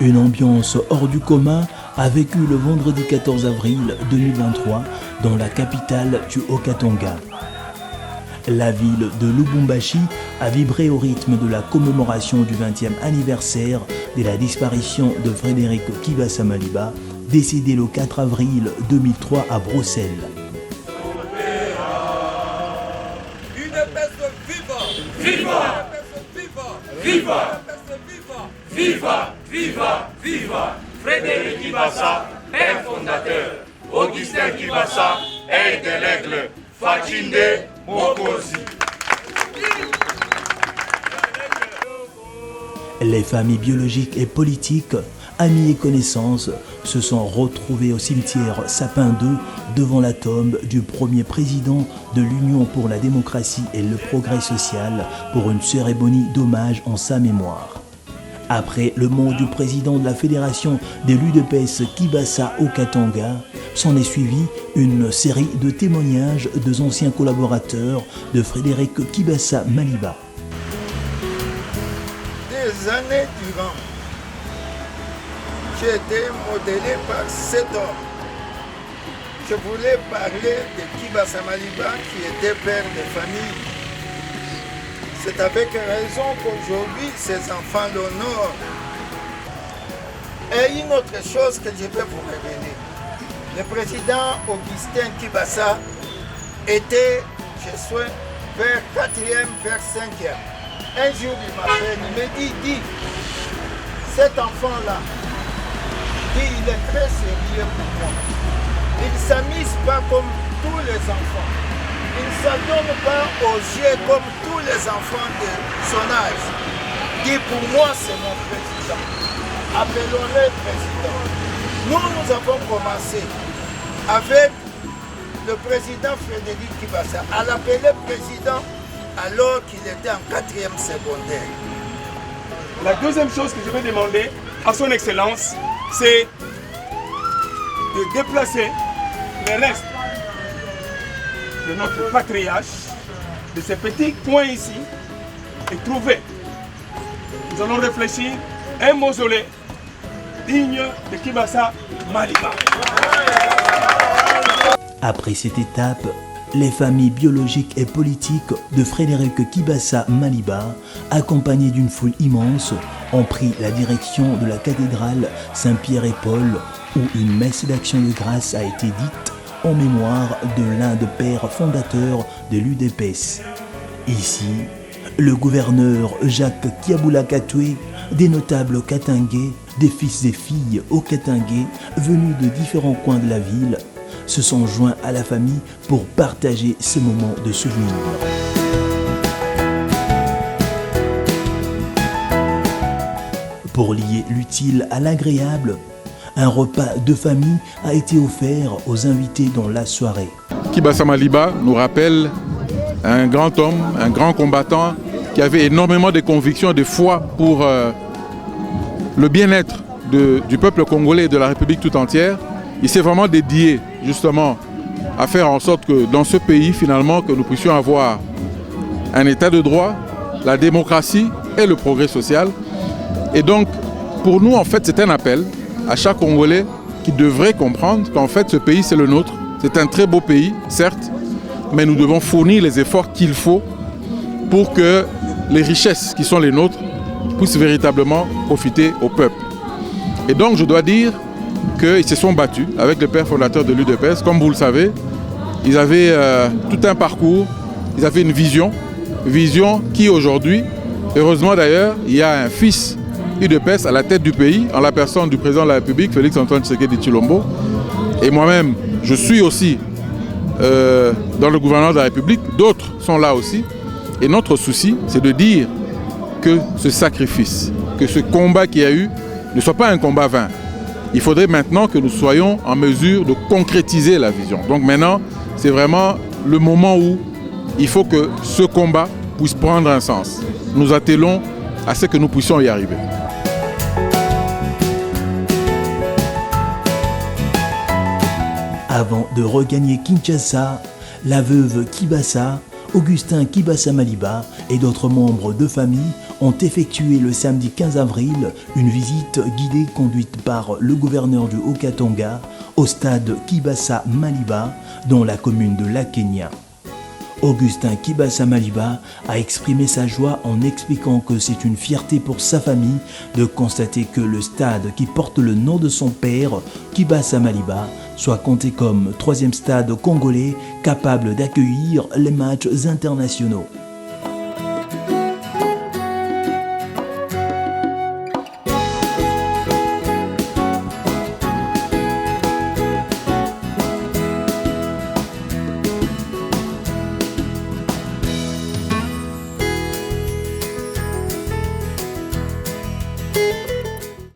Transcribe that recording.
Une ambiance hors du commun a vécu le vendredi 14 avril 2023 dans la capitale du Haut-Katanga. La ville de Lubumbashi a vibré au rythme de la commémoration du 20e anniversaire de la disparition de Frédéric Kibasa Maliba, décédé le 4 avril 2003 à Bruxelles. Viva! Viva! Viva! Viva! Viva! Frédéric Kibasa, père fondateur. Augustin Kibasa, aide de l'aigle. Fatinde Mokosi. Les familles biologiques et politiques, amis et connaissances, se sont retrouvés au cimetière Sapin 2 devant la tombe du premier président de l'Union pour la démocratie et le progrès social pour une cérémonie d'hommage en sa mémoire. Après le mot du président de la fédération de l'UDPS Kibasa au Katanga, s'en est suivi une série de témoignages des anciens collaborateurs de Frédéric Kibasa Maliba. Des années durant, j'ai été modélé par cet homme. Je voulais parler de Kibasa Maliba qui était père de famille. C'est avec raison qu'aujourd'hui ses enfants l'honorent. Et une autre chose que je vais vous révéler. Le président Augustin Kibasa était, je suis, vers 4e, vers 5e. Un jour, il m'appelle, il me dit, cet enfant-là, il est très sérieux pour moi. Il ne s'amuse pas comme tous les enfants. Il ne s'adonne pas aux jeux comme tous les enfants de son âge. Dit pour moi, c'est mon président. Appelons-le président. Nous avons commencé avec le président Frédéric Kibasa à l'appeler président alors qu'il était en 4e secondaire. La deuxième chose que je vais demander à son Excellence, c'est de déplacer les restes de notre patriarche, de ces petits coins ici, et trouver. Nous allons réfléchir un mausolée digne de Kibasa Maliba. Après cette étape, les familles biologiques et politiques de Frédéric Kibasa Maliba, accompagnées d'une foule immense, ont pris la direction de la cathédrale Saint-Pierre et Paul, où une messe d'action de grâce a été dite en mémoire de l'un des pères fondateurs de l'UDPS. Ici, le gouverneur Jacques Kiabula Katwe, des notables katangais, des fils et filles au Katangais venus de différents coins de la ville, se sont joints à la famille pour partager ce moment de souvenir. Pour lier l'utile à l'agréable, un repas de famille a été offert aux invités dans la soirée. Kibasa Maliba nous rappelle un grand homme, un grand combattant qui avait énormément de convictions et de foi pour le bien-être du peuple congolais et de la République tout entière. Il s'est vraiment dédié justement à faire en sorte que dans ce pays, finalement, que nous puissions avoir un état de droit, la démocratie et le progrès social. Et donc, pour nous, en fait, c'est un appel à chaque Congolais qui devrait comprendre qu'en fait, ce pays, c'est le nôtre. C'est un très beau pays, certes, mais nous devons fournir les efforts qu'il faut pour que les richesses qui sont les nôtres puissent véritablement profiter au peuple. Et donc, je dois dire qu'ils se sont battus avec le père fondateur de l'UDPS. Comme vous le savez, ils avaient tout un parcours, ils avaient une vision qui aujourd'hui, heureusement d'ailleurs, il y a un fils UDPS à la tête du pays, en la personne du président de la République, Félix-Antoine Tshisekedi Tshilombo. Et moi-même, je suis aussi dans le gouvernement de la République, d'autres sont là aussi. Et notre souci, c'est de dire que ce sacrifice, que ce combat qu'il y a eu, ne soit pas un combat vain. Il faudrait maintenant que nous soyons en mesure de concrétiser la vision. Donc maintenant, c'est vraiment le moment où il faut que ce combat puisse prendre un sens. Nous attelons à ce que nous puissions y arriver. Avant de regagner Kinshasa, la veuve Kibasa Augustin Kibasa Maliba et d'autres membres de famille ont effectué le samedi 15 avril une visite guidée conduite par le gouverneur du Haut-Katanga au stade Kibasa Maliba dans la commune de Lakenya. Augustin Kibasa Maliba a exprimé sa joie en expliquant que c'est une fierté pour sa famille de constater que le stade qui porte le nom de son père, Kibasa Maliba, soit compté comme troisième stade congolais capable d'accueillir les matchs internationaux.